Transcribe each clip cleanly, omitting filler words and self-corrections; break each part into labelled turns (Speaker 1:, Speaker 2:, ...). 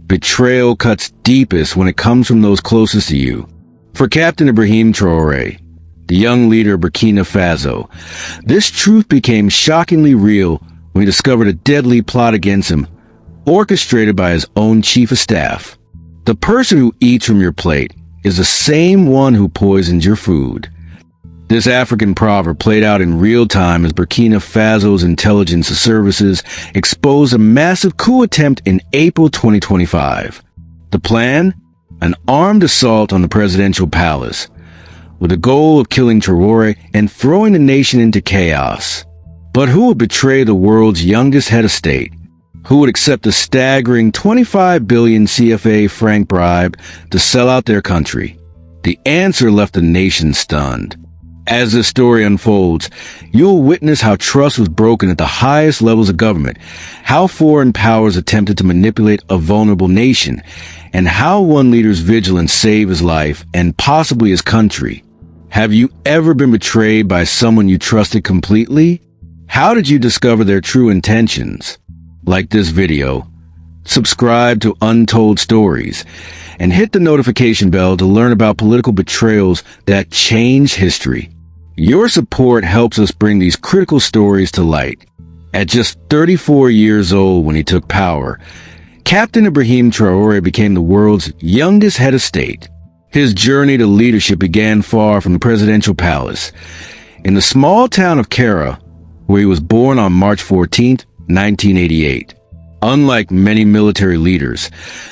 Speaker 1: betrayal cuts deepest when it comes from those closest to you. For Captain Ibrahim Traoré, the young leader of Burkina Faso, this truth became shockingly real when he discovered a deadly plot against him, orchestrated by his own chief of staff. The person who eats from your plate is the same one who poisons your food. This African proverb played out in real time as Burkina Faso's intelligence services exposed a massive coup attempt in April 2025. The plan? An armed assault on the presidential palace, with the goal of killing Traoré and throwing the nation into chaos. But who would betray the world's youngest head of state? Who would accept the staggering 25 billion CFA franc bribe to sell out their country? The answer left the nation stunned. As this story unfolds, you'll witness how trust was broken at the highest levels of government, how foreign powers attempted to manipulate a vulnerable nation, and how one leader's vigilance saved his life and possibly his country. Have you ever been betrayed by someone you trusted completely? How did you discover their true intentions? Like this video, subscribe to Untold Stories, and hit the notification bell to learn about political betrayals that changed history. Your support helps us bring these critical stories to light. At just 34 years old when he took power, Captain Ibrahim Traoré became the world's youngest head of state. His journey to leadership began far from the presidential palace, in the small town of Kara, where he was born on March 14, 1988. Unlike many military leaders,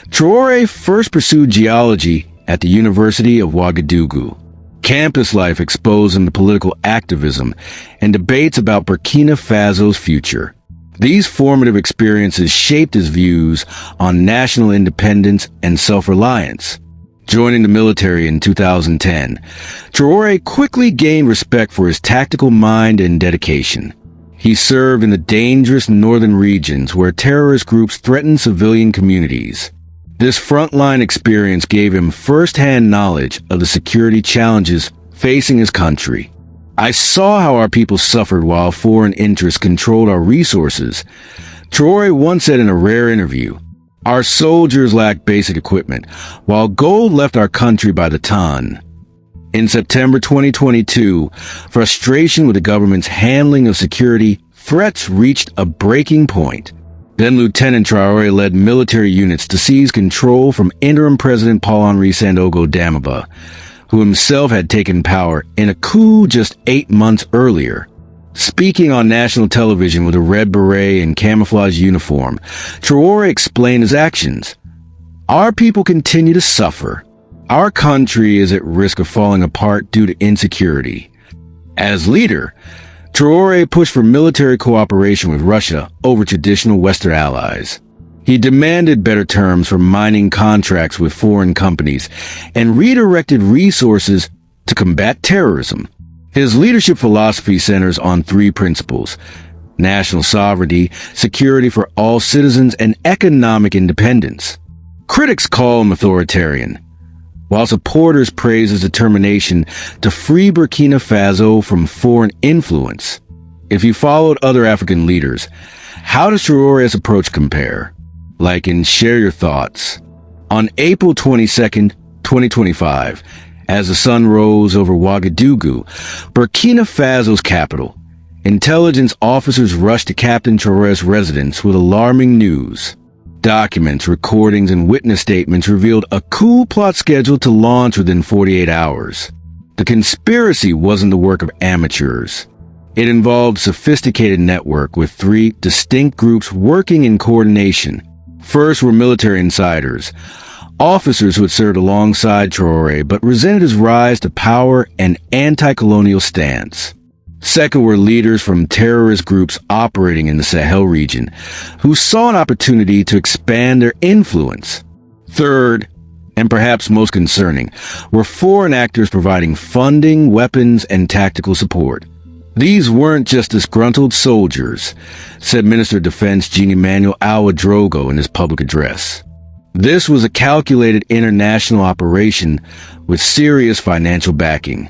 Speaker 1: Traoré first pursued geology at the University of Ouagadougou. Campus life exposed him to political activism and debates about Burkina Faso's future. These formative experiences shaped his views on national independence and self-reliance. Joining the military in 2010, Traoré quickly gained respect for his tactical mind and dedication. He served in the dangerous northern regions where terrorist groups threatened civilian communities. This frontline experience gave him first-hand knowledge of the security challenges facing his country. I saw how our people suffered while foreign interests controlled our resources. Traoré once said in a rare interview, "Our soldiers lacked basic equipment, while gold left our country by the ton." In September 2022, frustration with the government's handling of security threats reached a breaking point. Then Lieutenant Traoré led military units to seize control from interim President Paul-Henri Sandaogo Damiba, who himself had taken power in a coup just 8 months earlier. Speaking on national television with a red beret and camouflage uniform, Traoré explained his actions. "Our people continue to suffer. Our country is at risk of falling apart due to insecurity." As leader, Traoré pushed for military cooperation with Russia over traditional Western allies. He demanded better terms for mining contracts with foreign companies and redirected resources to combat terrorism. His leadership philosophy centers on 3 principles: national sovereignty, security for all citizens, and economic independence. Critics call him authoritarian, while supporters praise his determination to free Burkina Faso from foreign influence. If you followed other African leaders, how does Traoré's approach compare? Like and share your thoughts. On April 22nd, 2025, as the sun rose over Ouagadougou, Burkina Faso's capital, intelligence officers rushed to Captain Traoré's residence with alarming news. Documents, recordings, and witness statements revealed a coup plot scheduled to launch within 48 hours. The conspiracy wasn't the work of amateurs. It involved a sophisticated network with 3 distinct groups working in coordination. First were military insiders, officers who had served alongside Traoré but resented his rise to power and anti-colonial stance. Second were leaders from terrorist groups operating in the Sahel region, who saw an opportunity to expand their influence. Third, and perhaps most concerning, were foreign actors providing funding, weapons, and tactical support. These weren't just disgruntled soldiers, said Minister of Defense Jean-Emmanuel Ouedraogo in his public address. This was a calculated international operation with serious financial backing.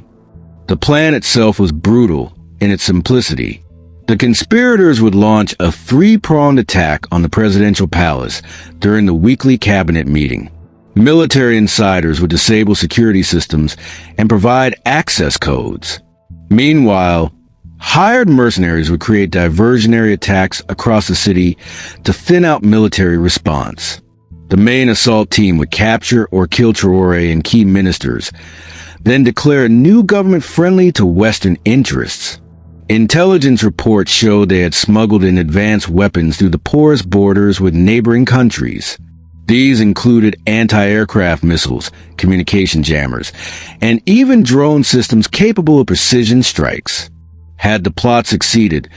Speaker 1: The plan itself was brutal in its simplicity. The conspirators would launch a three-pronged attack on the presidential palace during the weekly cabinet meeting. Military insiders would disable security systems and provide access codes. Meanwhile, hired mercenaries would create diversionary attacks across the city to thin out military response. The main assault team would capture or kill Traoré and key ministers, then declare a new government friendly to Western interests. Intelligence reports showed they had smuggled in advanced weapons through the porous borders with neighboring countries. These included anti-aircraft missiles, communication jammers, and even drone systems capable of precision strikes. Had the plot succeeded,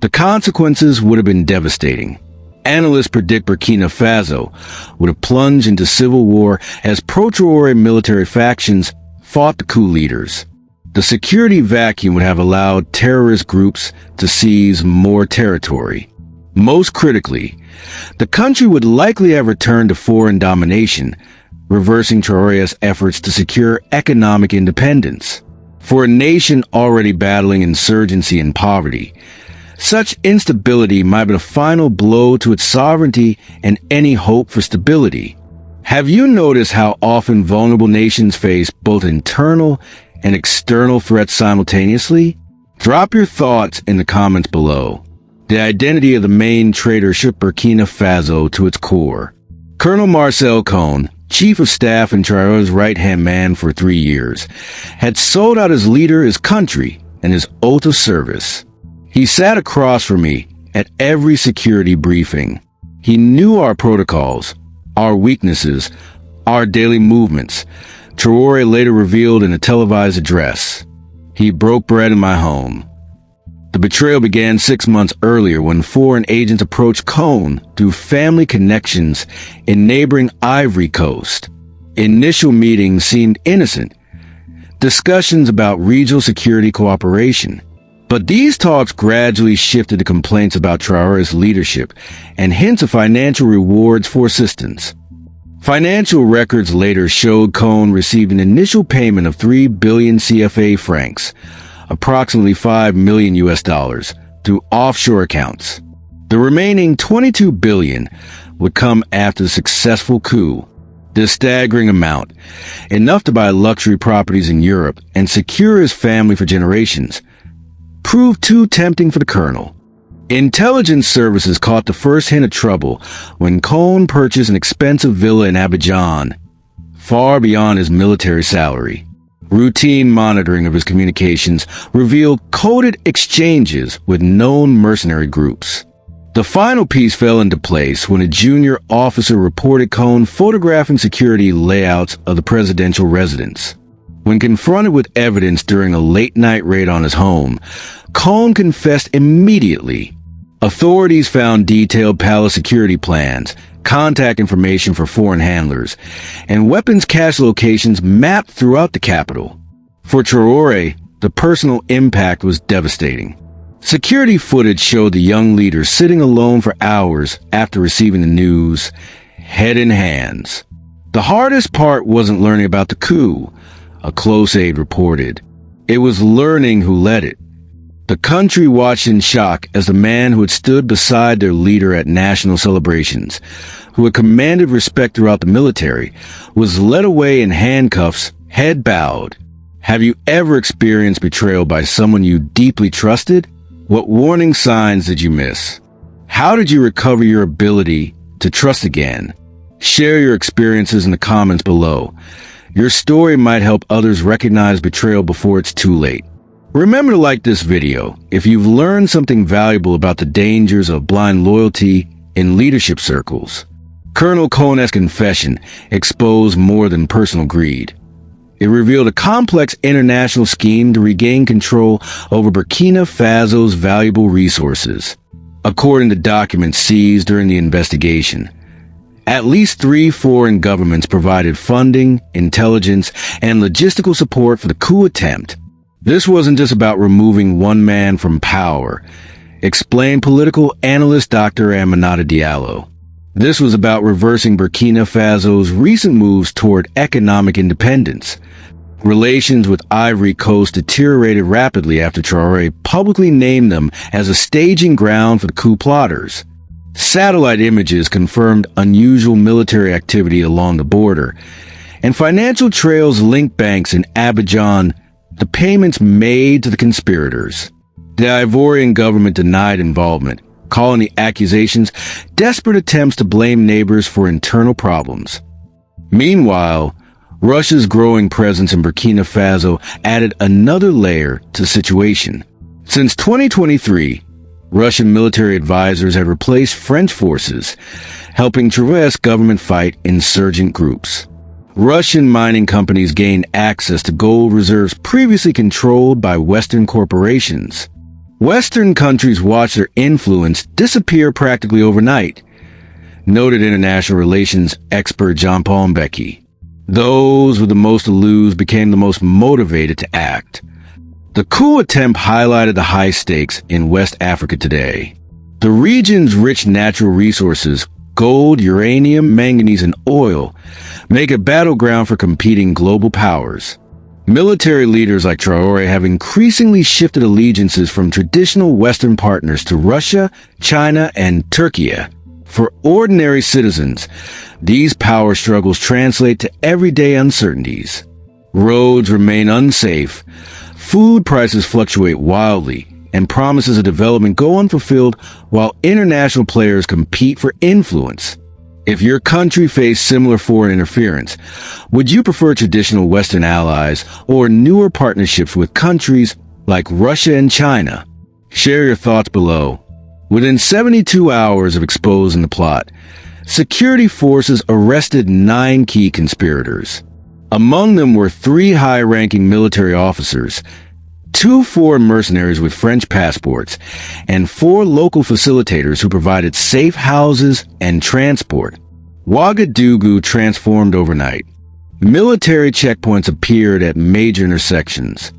Speaker 1: the consequences would have been devastating. Analysts predict Burkina Faso would have plunged into civil war as pro-Traoré military factions fought the coup leaders. The security vacuum would have allowed terrorist groups to seize more territory. Most critically, the country would likely have returned to foreign domination, reversing Traoré's efforts to secure economic independence. For a nation already battling insurgency and poverty, such instability might be the final blow to its sovereignty and any hope for stability. Have you noticed how often vulnerable nations face both internal and external threats simultaneously? Drop your thoughts in the comments below. The identity of the main traitor shook Burkina Faso to its core. Colonel Marcel Cohn, chief of staff and Traoré's right-hand man for 3 years, had sold out his leader, his country, and his oath of service. He sat across from me at every security briefing. He knew our protocols, our weaknesses, our daily movements. Traoré later revealed in a televised address. He broke bread in my home. The betrayal began 6 months earlier when foreign agents approached Cohn through family connections in neighboring Ivory Coast. Initial meetings seemed innocent, discussions about regional security cooperation. But these talks gradually shifted to complaints about Traoré's leadership and hints of financial rewards for assistance. Financial records later showed Cohn received an initial payment of 3 billion CFA francs, approximately $5 million US, through offshore accounts. The remaining 22 billion would come after the successful coup. This staggering amount, enough to buy luxury properties in Europe and secure his family for generations, proved too tempting for the colonel. Intelligence services caught the first hint of trouble when Cohn purchased an expensive villa in Abidjan, far beyond his military salary. Routine monitoring of his communications revealed coded exchanges with known mercenary groups. The final piece fell into place when a junior officer reported Cohn photographing security layouts of the presidential residence. When confronted with evidence during a late-night raid on his home, Cohn confessed immediately. Authorities found detailed palace security plans, contact information for foreign handlers, and weapons cache locations mapped throughout the capital. For Traoré, the personal impact was devastating. Security footage showed the young leader sitting alone for hours after receiving the news, head in hands. The hardest part wasn't learning about the coup, a close aide reported. It was learning who led it. The country watched in shock as the man who had stood beside their leader at national celebrations, who had commanded respect throughout the military, was led away in handcuffs, head bowed. Have you ever experienced betrayal by someone you deeply trusted? What warning signs did you miss? How did you recover your ability to trust again? Share your experiences in the comments below. Your story might help others recognize betrayal before it's too late. Remember to like this video if you've learned something valuable about the dangers of blind loyalty in leadership circles. Colonel Cohn's confession exposed more than personal greed. It revealed a complex international scheme to regain control over Burkina Faso's valuable resources. According to documents seized during the investigation, at least 3 foreign governments provided funding, intelligence, and logistical support for the coup attempt. This wasn't just about removing one man from power, explained political analyst Dr. Aminata Diallo. This was about reversing Burkina Faso's recent moves toward economic independence. Relations with Ivory Coast deteriorated rapidly after Traoré publicly named them as a staging ground for the coup plotters. Satellite images confirmed unusual military activity along the border, and financial trails linked banks in Abidjan the payments made to the conspirators. The Ivorian government denied involvement, calling the accusations desperate attempts to blame neighbors for internal problems. Meanwhile, Russia's growing presence in Burkina Faso added another layer to the situation. Since 2023, Russian military advisors have replaced French forces, helping Traoré's government fight insurgent groups. Russian mining companies gained access to gold reserves previously controlled by Western corporations. Western countries watched their influence disappear practically overnight, noted international relations expert Jean-Paul Mbeki. Those with the most to lose became the most motivated to act. The coup attempt highlighted the high stakes in West Africa today. The region's rich natural resources, gold, uranium, manganese, and oil, make a battleground for competing global powers. Military leaders like Traoré have increasingly shifted allegiances from traditional Western partners to Russia, China, and Turkey. For ordinary citizens, these power struggles translate to everyday uncertainties. Roads remain unsafe, food prices fluctuate wildly, and promises of development go unfulfilled while international players compete for influence. If your country faced similar foreign interference, would you prefer traditional Western allies or newer partnerships with countries like Russia and China? Share your thoughts below. Within 72 hours of exposing the plot, security forces arrested 9 key conspirators. Among them were 3 high-ranking military officers, 2 foreign mercenaries with French passports, and 4 local facilitators who provided safe houses and transport. Ouagadougou transformed overnight. Military checkpoints appeared at major intersections.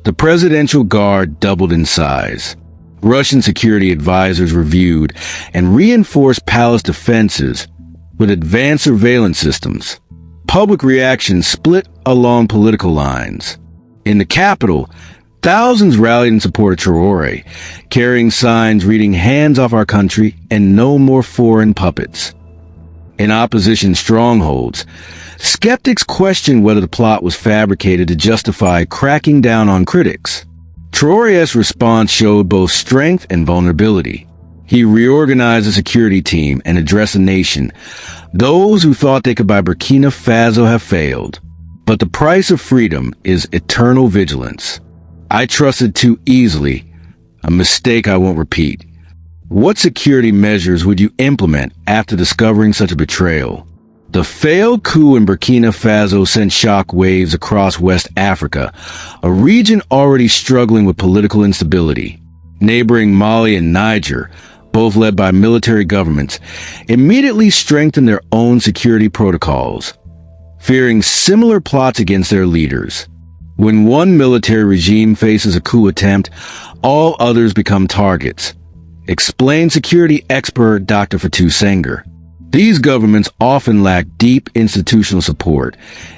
Speaker 1: The Presidential Guard doubled in size. Russian security advisors reviewed and reinforced palace defenses with advanced surveillance systems. Public reaction split along political lines. In the capital, thousands rallied in support of Traoré, carrying signs reading "Hands off our country" and "No more foreign puppets." In opposition strongholds, skeptics questioned whether the plot was fabricated to justify cracking down on critics. Traoré's response showed both strength and vulnerability. He reorganized the security team and addressed the nation. Those who thought they could buy Burkina Faso have failed. But the price of freedom is eternal vigilance. I trusted too easily, a mistake I won't repeat. What security measures would you implement after discovering such a betrayal? The failed coup in Burkina Faso sent shock waves across West Africa, a region already struggling with political instability. Neighboring Mali and Niger, both led by military governments, immediately strengthened their own security protocols, fearing similar plots against their leaders. When one military regime faces a coup attempt, all others become targets. Explained security expert Dr. Fatou Senghor. These governments often lack deep institutional support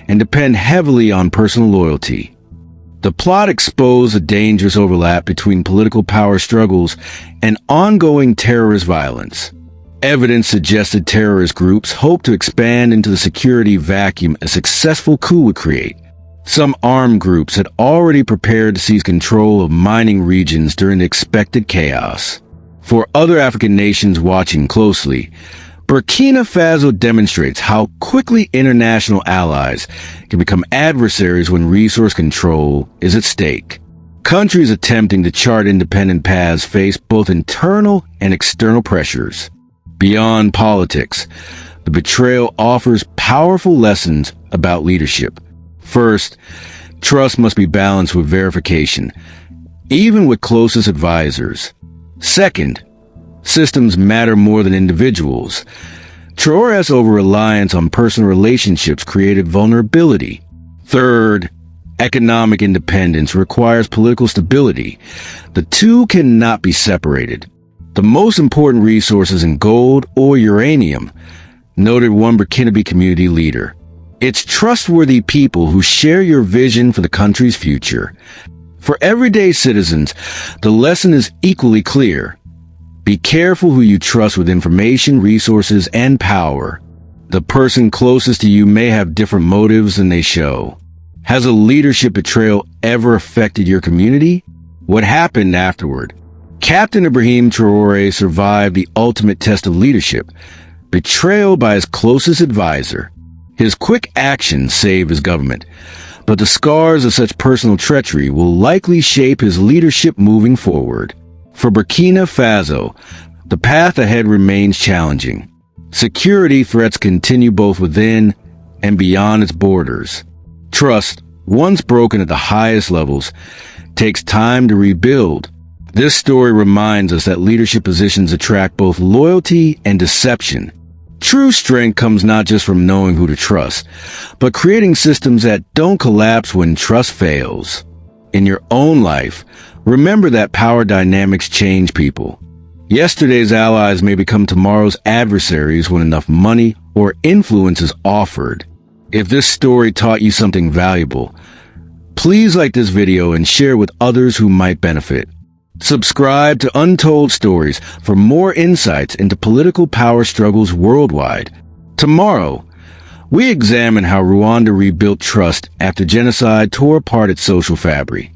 Speaker 1: and depend heavily on personal loyalty. The plot exposed a dangerous overlap between political power struggles and ongoing terrorist violence. Evidence suggested terrorist groups hoped to expand into the security vacuum a successful coup would create. Some armed groups had already prepared to seize control of mining regions during the expected chaos. For other African nations watching closely, Burkina Faso demonstrates how quickly international allies can become adversaries when resource control is at stake. Countries attempting to chart independent paths face both internal and external pressures. Beyond politics, the betrayal offers powerful lessons about leadership. First, trust must be balanced with verification, even with closest advisors. Second, systems matter more than individuals. Traoré's over-reliance on personal relationships created vulnerability. Third, economic independence requires political stability. The two cannot be separated. The most important resource is in gold or uranium, noted one Burkinabe community leader. It's trustworthy people who share your vision for the country's future. For everyday citizens, the lesson is equally clear. Be careful who you trust with information, resources, and power. The person closest to you may have different motives than they show. Has a leadership betrayal ever affected your community? What happened afterward? Captain Ibrahim Traoré survived the ultimate test of leadership, betrayal by his closest advisor. His quick actions saved his government, but the scars of such personal treachery will likely shape his leadership moving forward. For Burkina Faso, the path ahead remains challenging. Security threats continue both within and beyond its borders. Trust, once broken at the highest levels, takes time to rebuild. This story reminds us that leadership positions attract both loyalty and deception. True strength comes not just from knowing who to trust, but creating systems that don't collapse when trust fails. In your own life, remember that power dynamics change people. Yesterday's allies may become tomorrow's adversaries when enough money or influence is offered. If this story taught you something valuable, please like this video and share with others who might benefit. Subscribe to Untold Stories for more insights into political power struggles worldwide. Tomorrow, we examine how Rwanda rebuilt trust after genocide tore apart its social fabric.